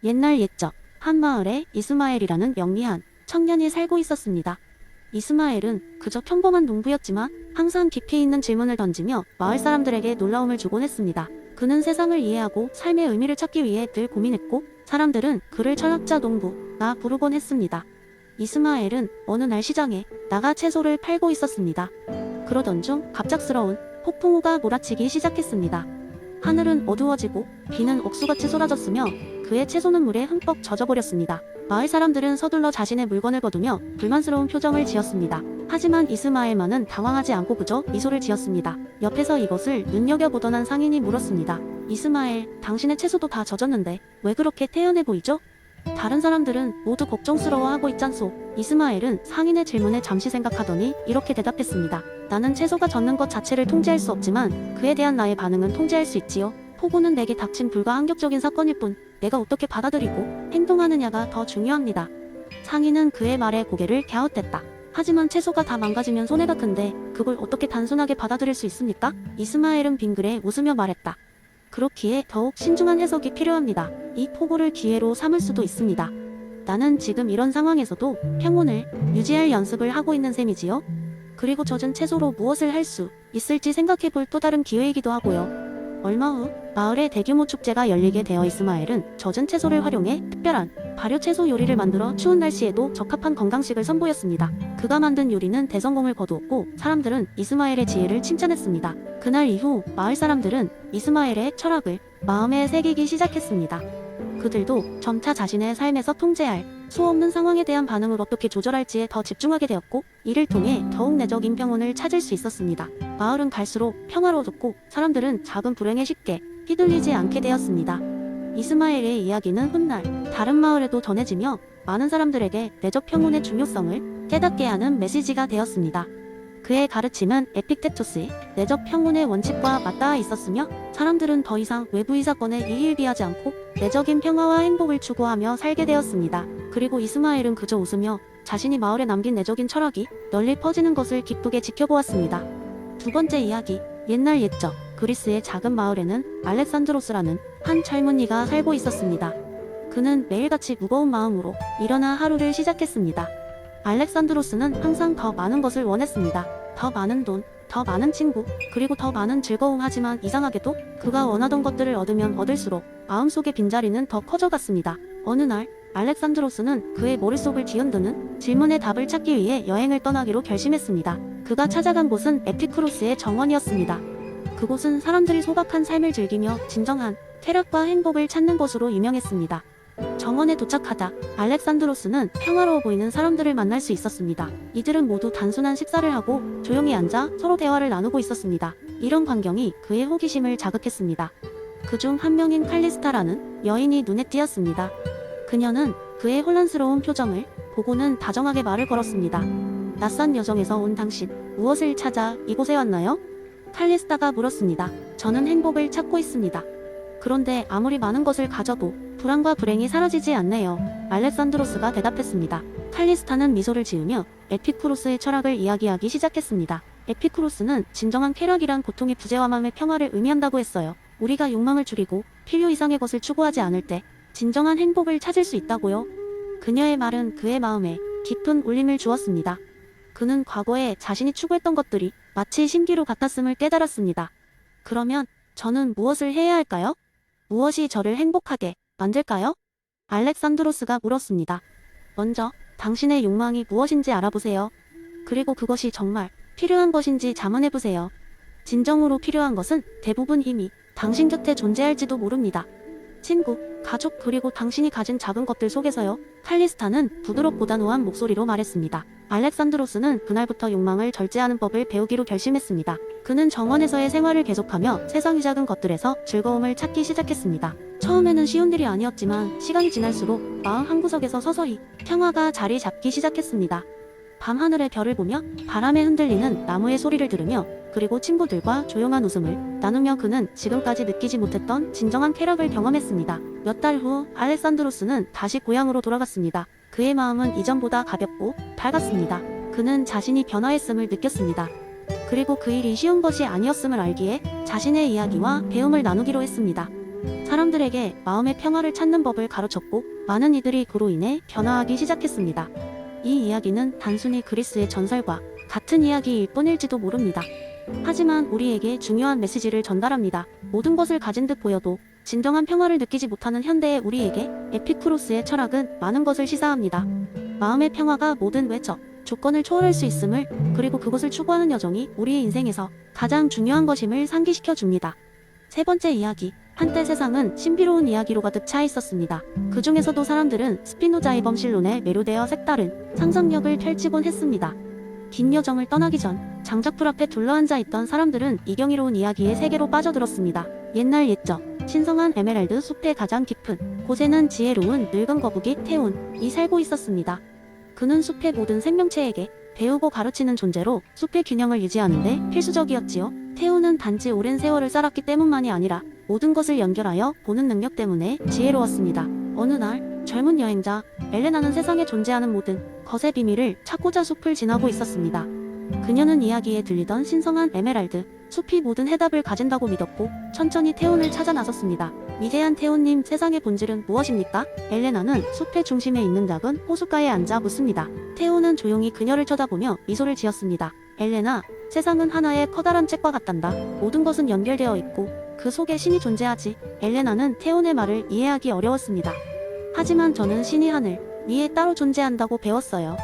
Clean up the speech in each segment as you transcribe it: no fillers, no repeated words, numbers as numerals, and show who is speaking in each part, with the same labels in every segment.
Speaker 1: 옛날 옛적 한 마을에 이스마엘이라는 영리한 청년이 살고 있었습니다. 이스마엘은 그저 평범한 농부였지만 항상 깊이 있는 질문을 던지며 마을 사람들에게 놀라움을 주곤 했습니다. 그는 세상을 이해하고 삶의 의미를 찾기 위해 늘 고민했고 사람들은 그를 철학자 농부가 부르곤 했습니다. 이스마엘은 어느 날 시장에 나가 채소를 팔고 있었습니다. 그러던 중 갑작스러운 폭풍우가 몰아치기 시작했습니다. 하늘은 어두워지고 비는 억수같이 쏟아졌으며 그의 채소는 물에 흠뻑 젖어버렸습니다. 마을 사람들은 서둘러 자신의 물건을 거두며 불만스러운 표정을 지었습니다. 하지만 이스마엘만은 당황하지 않고 그저 미소를 지었습니다. 옆에서 이것을 눈여겨보던 한 상인이 물었습니다. 이스마엘, 당신의 채소도 다 젖었는데 왜 그렇게 태연해 보이죠? 다른 사람들은 모두 걱정스러워하고 있잖소. 이스마엘은 상인의 질문에 잠시 생각하더니 이렇게 대답했습니다. 나는 채소가 젖는 것 자체를 통제할 수 없지만 그에 대한 나의 반응은 통제할 수 있지요. 폭우는 내게 닥친 불가항력적인 사건일 뿐 내가 어떻게 받아들이고 행동하느냐가 더 중요합니다. 상인은 그의 말에 고개를 갸웃댔다. 하지만 채소가 다 망가지면 손해가 큰데 그걸 어떻게 단순하게 받아들일 수 있습니까? 이스마엘은 빙그레 웃으며 말했다. 그렇기에 더욱 신중한 해석이 필요합니다. 이 폭우를 기회로 삼을 수도 있습니다. 나는 지금 이런 상황에서도 평온을 유지할 연습을 하고 있는 셈이지요. 그리고 젖은 채소로 무엇을 할 수 있을지 생각해볼 또 다른 기회이기도 하고요. 얼마 후 마을에 대규모 축제가 열리게 되어 이스마엘은 젖은 채소를 활용해 특별한 발효 채소 요리를 만들어 추운 날씨에도 적합한 건강식을 선보였습니다. 그가 만든 요리는 대성공을 거두었고 사람들은 이스마엘의 지혜를 칭찬했습니다. 그날 이후 마을 사람들은 이스마엘의 철학을 마음에 새기기 시작했습니다. 그들도 점차 자신의 삶에서 통제할 수 없는 상황에 대한 반응을 어떻게 조절할지에 더 집중하게 되었고 이를 통해 더욱 내적인 평온을 찾을 수 있었습니다. 마을은 갈수록 평화로워졌고 사람들은 작은 불행에 쉽게 휘둘리지 않게 되었습니다. 이스마엘의 이야기는 훗날 다른 마을에도 전해지며 많은 사람들에게 내적 평온의 중요성을 깨닫게 하는 메시지가 되었습니다. 그의 가르침은 에픽테토스의 내적 평온의 원칙과 맞닿아 있었으며 사람들은 더 이상 외부의 사건에 이일비하지 않고 내적인 평화와 행복을 추구하며 살게 되었습니다. 그리고 이스마엘은 그저 웃으며 자신이 마을에 남긴 내적인 철학이 널리 퍼지는 것을 기쁘게 지켜보았습니다. 두 번째 이야기, 옛날 옛적 그리스의 작은 마을에는 알렉산드로스라는 한 젊은이가 살고 있었습니다. 그는 매일같이 무거운 마음으로 일어나 하루를 시작했습니다. 알렉산드로스는 항상 더 많은 것을 원했습니다. 더 많은 돈, 더 많은 친구, 그리고 더 많은 즐거움. 하지만 이상하게도 그가 원하던 것들을 얻으면 얻을수록 마음속의 빈자리는 더 커져갔습니다. 어느 날 알렉산드로스는 그의 머릿속을 뒤흔드는 질문의 답을 찾기 위해 여행을 떠나기로 결심했습니다. 그가 찾아간 곳은 에피쿠로스의 정원이었습니다. 그곳은 사람들이 소박한 삶을 즐기며 진정한 쾌락과 행복을 찾는 곳으로 유명했습니다. 정원에 도착하자 알렉산드로스는 평화로워 보이는 사람들을 만날 수 있었습니다. 이들은 모두 단순한 식사를 하고 조용히 앉아 서로 대화를 나누고 있었습니다. 이런 광경이 그의 호기심을 자극했습니다. 그중 한 명인 칼리스타라는 여인이 눈에 띄었습니다. 그녀는 그의 혼란스러운 표정을 보고는 다정하게 말을 걸었습니다. 낯선 여정에서 온 당신, 무엇을 찾아 이곳에 왔나요? 칼리스타가 물었습니다. 저는 행복을 찾고 있습니다. 그런데 아무리 많은 것을 가져도 불안과 불행이 사라지지 않네요. 알렉산드로스가 대답했습니다. 칼리스타는 미소를 지으며 에피쿠로스의 철학을 이야기하기 시작했습니다. 에피쿠로스는 진정한 쾌락이란 고통의 부재와 마음의 평화를 의미한다고 했어요. 우리가 욕망을 줄이고 필요 이상의 것을 추구하지 않을 때 진정한 행복을 찾을 수 있다고요. 그녀의 말은 그의 마음에 깊은 울림을 주었습니다. 그는 과거에 자신이 추구했던 것들이 마치 신기루 같았음을 깨달았습니다. 그러면 저는 무엇을 해야 할까요? 무엇이 저를 행복하게 만들까요? 알렉산드로스가 물었습니다. 먼저 당신의 욕망이 무엇인지 알아보세요. 그리고 그것이 정말 필요한 것인지 자문해보세요. 진정으로 필요한 것은 대부분 이미 당신 곁에 존재할지도 모릅니다. 친구, 가족, 그리고 당신이 가진 작은 것들 속에서요. 칼리스타는 부드럽고 단호한 목소리로 말했습니다. 알렉산드로스는 그날부터 욕망을 절제하는 법을 배우기로 결심했습니다. 그는 정원에서의 생활을 계속하며 세상의 작은 것들에서 즐거움을 찾기 시작했습니다. 처음에는 쉬운 일이 아니었지만 시간이 지날수록 마음 한구석에서 서서히 평화가 자리 잡기 시작했습니다. 밤하늘의 별을 보며 바람에 흔들리는 나무의 소리를 들으며 그리고 친구들과 조용한 웃음을 나누며 그는 지금까지 느끼지 못했던 진정한 쾌락을 경험했습니다. 몇 달 후 알렉산드로스는 다시 고향으로 돌아갔습니다. 그의 마음은 이전보다 가볍고 밝았습니다. 그는 자신이 변화했음을 느꼈습니다. 그리고 그 일이 쉬운 것이 아니었음을 알기에 자신의 이야기와 배움을 나누기로 했습니다. 사람들에게 마음의 평화를 찾는 법을 가르쳤고 많은 이들이 그로 인해 변화하기 시작했습니다. 이 이야기는 단순히 그리스의 전설과 같은 이야기일 뿐일지도 모릅니다. 하지만 우리에게 중요한 메시지를 전달합니다. 모든 것을 가진 듯 보여도 진정한 평화를 느끼지 못하는 현대의 우리에게 에피쿠로스의 철학은 많은 것을 시사합니다. 마음의 평화가 모든 외적 조건을 초월할 수 있음을, 그리고 그것을 추구하는 여정이 우리의 인생에서 가장 중요한 것임을 상기시켜 줍니다. 세 번째 이야기. 한때 세상은 신비로운 이야기로 가득 차 있었습니다. 그 중에서도 사람들은 스피노자의 범실론에 매료되어 색다른 상상력을 펼치곤 했습니다. 긴 여정을 떠나기 전 장작불 앞에 둘러앉아 있던 사람들은 이 경이로운 이야기의 세계로 빠져들었습니다. 옛날 옛적 신성한 에메랄드 숲의 가장 깊은 곳에는 지혜로운 늙은 거북이 태온이 살고 있었습니다. 그는 숲의 모든 생명체에게 배우고 가르치는 존재로 숲의 균형을 유지하는데 필수적이었지요. 태온은 단지 오랜 세월을 살았기 때문만이 아니라 모든 것을 연결하여 보는 능력 때문에 지혜로웠습니다. 어느 날 젊은 여행자 엘레나는 세상에 존재하는 모든 것의 비밀을 찾고자 숲을 지나고 있었습니다. 그녀는 이야기에 들리던 신성한 에메랄드 숲이 모든 해답을 가진다고 믿었고 천천히 태온을 찾아 나섰습니다. 위대한 태온님, 세상의 본질은 무엇입니까? 엘레나는 숲의 중심에 있는 작은 호숫가에 앉아 묻습니다. 태온은 조용히 그녀를 쳐다보며 미소를 지었습니다. 엘레나, 세상은 하나의 커다란 책과 같단다. 모든 것은 연결되어 있고 그 속에 신이 존재하지. 엘레나는 태온의 말을 이해하기 어려웠습니다. 하지만 저는 신이 하늘 위에 따로 존재한다고 배웠어요.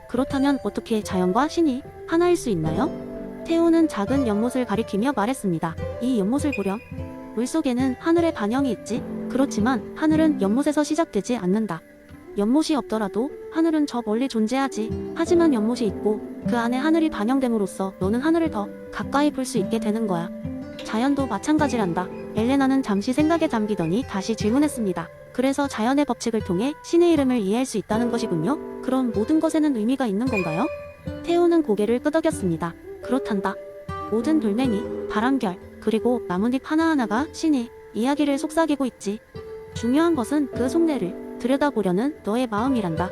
Speaker 1: 그렇다면 어떻게 자연과 신이 하나일 수 있나요? 태온은 작은 연못을 가리키며 말했습니다. 이 연못을 보렴. 물속에는 하늘의 반영이 있지. 그렇지만 하늘은 연못에서 시작되지 않는다. 연못이 없더라도 하늘은 저 멀리 존재하지. 하지만 연못이 있고 그 안에 하늘이 반영됨으로써 너는 하늘을 더 가까이 볼 수 있게 되는 거야. 자연도 마찬가지란다. 엘레나는 잠시 생각에 잠기더니 다시 질문했습니다. 그래서 자연의 법칙을 통해 신의 이름을 이해할 수 있다는 것이군요. 그럼 모든 것에는 의미가 있는 건가요? 태오는 고개를 끄덕였습니다. 그렇단다. 모든 돌멩이, 바람결, 그리고 나뭇잎 하나하나가 신의 이야기를 속삭이고 있지. 중요한 것은 그 속내를 들여다보려는 너의 마음이란다.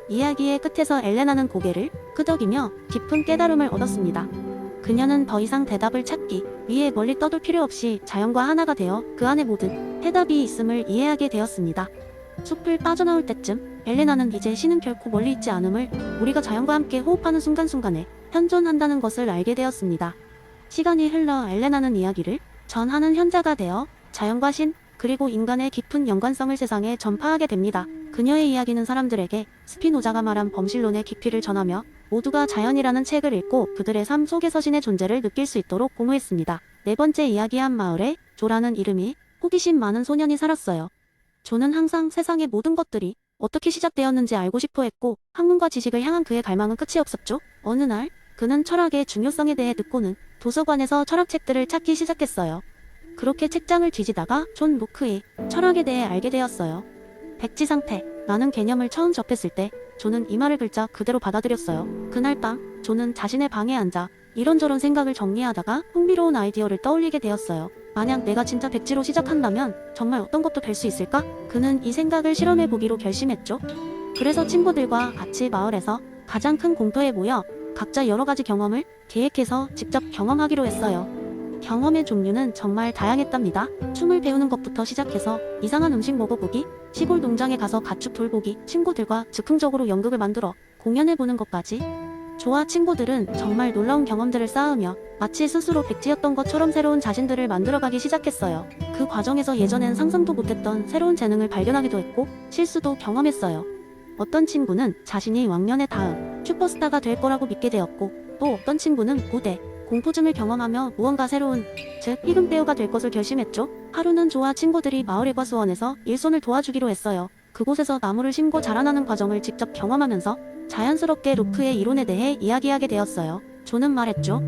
Speaker 1: 이야기의 끝에서 엘레나는 고개를 끄덕이며 깊은 깨달음을 얻었습니다. 그녀는 더 이상 대답을 찾기 위해 멀리 떠돌 필요 없이 자연과 하나가 되어 그 안에 모든 해답이 있음을 이해하게 되었습니다. 숲을 빠져나올 때쯤 엘레나는 이제 신은 결코 멀리 있지 않음을, 우리가 자연과 함께 호흡하는 순간순간에 현존한다는 것을 알게 되었습니다. 시간이 흘러 엘레나는 이야기를 전하는 현자가 되어 자연과 신, 그리고 인간의 깊은 연관성을 세상에 전파하게 됩니다. 그녀의 이야기는 사람들에게 스피노자가 말한 범실론의 깊이를 전하며 모두가 자연이라는 책을 읽고 그들의 삶 속에서 신의 존재를 느낄 수 있도록 공유했습니다. 네 번째 이야기. 한 마을에 조라는 이름이 호기심 많은 소년이 살았어요. 조는 항상 세상의 모든 것들이 어떻게 시작되었는지 알고 싶어 했고 학문과 지식을 향한 그의 갈망은 끝이 없었죠. 어느 날 그는 철학의 중요성에 대해 듣고는 도서관에서 철학책들을 찾기 시작했어요. 그렇게 책장을 뒤지다가 존 로크의 철학에 대해 알게 되었어요. 백지상태라는 개념을 처음 접했을 때 존은 이 말을 글자 그대로 받아들였어요. 그날 밤 존은 자신의 방에 앉아 이런저런 생각을 정리하다가 흥미로운 아이디어를 떠올리게 되었어요. 만약 내가 진짜 백지로 시작한다면 정말 어떤 것도 될 수 있을까? 그는 이 생각을 실험해보기로 결심했죠. 그래서 친구들과 같이 마을에서 가장 큰 공터에 모여 각자 여러 가지 경험을 계획해서 직접 경험하기로 했어요. 경험의 종류는 정말 다양했답니다. 춤을 배우는 것부터 시작해서 이상한 음식 먹어보기, 시골 농장에 가서 가축 돌보기, 친구들과 즉흥적으로 연극을 만들어 공연해보는 것까지. 조와 친구들은 정말 놀라운 경험들을 쌓으며 마치 스스로 백지였던 것처럼 새로운 자신들을 만들어가기 시작했어요. 그 과정에서 예전엔 상상도 못했던 새로운 재능을 발견하기도 했고 실수도 경험했어요. 어떤 친구는 자신이 왕년의 다음 슈퍼스타가 될 거라고 믿게 되었고, 또 어떤 친구는 무대 공포증을 경험하며 무언가 새로운, 즉 희극 배우가 될 것을 결심했죠. 하루는 조와 친구들이 마을 일과수원에서 일손을 도와주기로 했어요. 그곳에서 나무를 심고 자라나는 과정을 직접 경험하면서 자연스럽게 로크의 이론에 대해 이야기하게 되었어요. 조는 말했죠.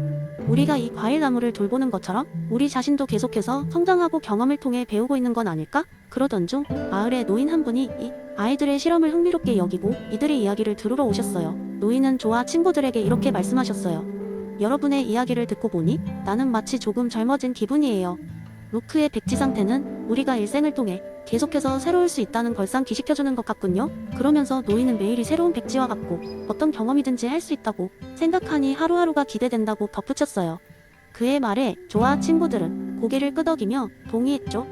Speaker 1: 우리가 이 과일나무를 돌보는 것처럼 우리 자신도 계속해서 성장하고 경험을 통해 배우고 있는 건 아닐까? 그러던 중 마을의 노인 한 분이 이 아이들의 실험을 흥미롭게 여기고 이들의 이야기를 들으러 오셨어요. 노인은 조와 친구들에게 이렇게 말씀하셨어요. 여러분의 이야기를 듣고 보니 나는 마치 조금 젊어진 기분이에요. 로크의 백지 상태는 우리가 일생을 통해 계속해서 새로울 수 있다는 걸 상기시켜주는 것 같군요. 그러면서 노인은 매일이 새로운 백지와 같고 어떤 경험이든지 할 수 있다고 생각하니 하루하루가 기대된다고 덧붙였어요. 그의 말에 조와 친구들은 고개를 끄덕이며 동의했죠.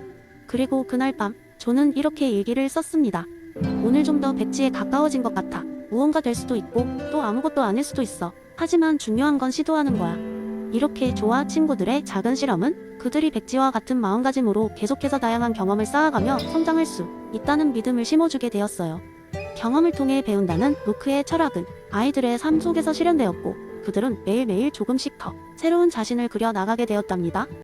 Speaker 1: 그리고 그날 밤 존은 이렇게 일기를 썼습니다. 오늘 좀 더 백지에 가까워진 것 같아. 무언가 될 수도 있고 또 아무것도 아닐 수도 있어. 하지만 중요한 건 시도하는 거야. 이렇게 조와 친구들의 작은 실험은 그들이 백지와 같은 마음가짐으로 계속해서 다양한 경험을 쌓아가며 성장할 수 있다는 믿음을 심어주게 되었어요. 경험을 통해 배운다는 루크의 철학은 아이들의 삶 속에서 실현되었고, 그들은 매일매일 조금씩 더 새로운 자신을 그려 나가게 되었답니다.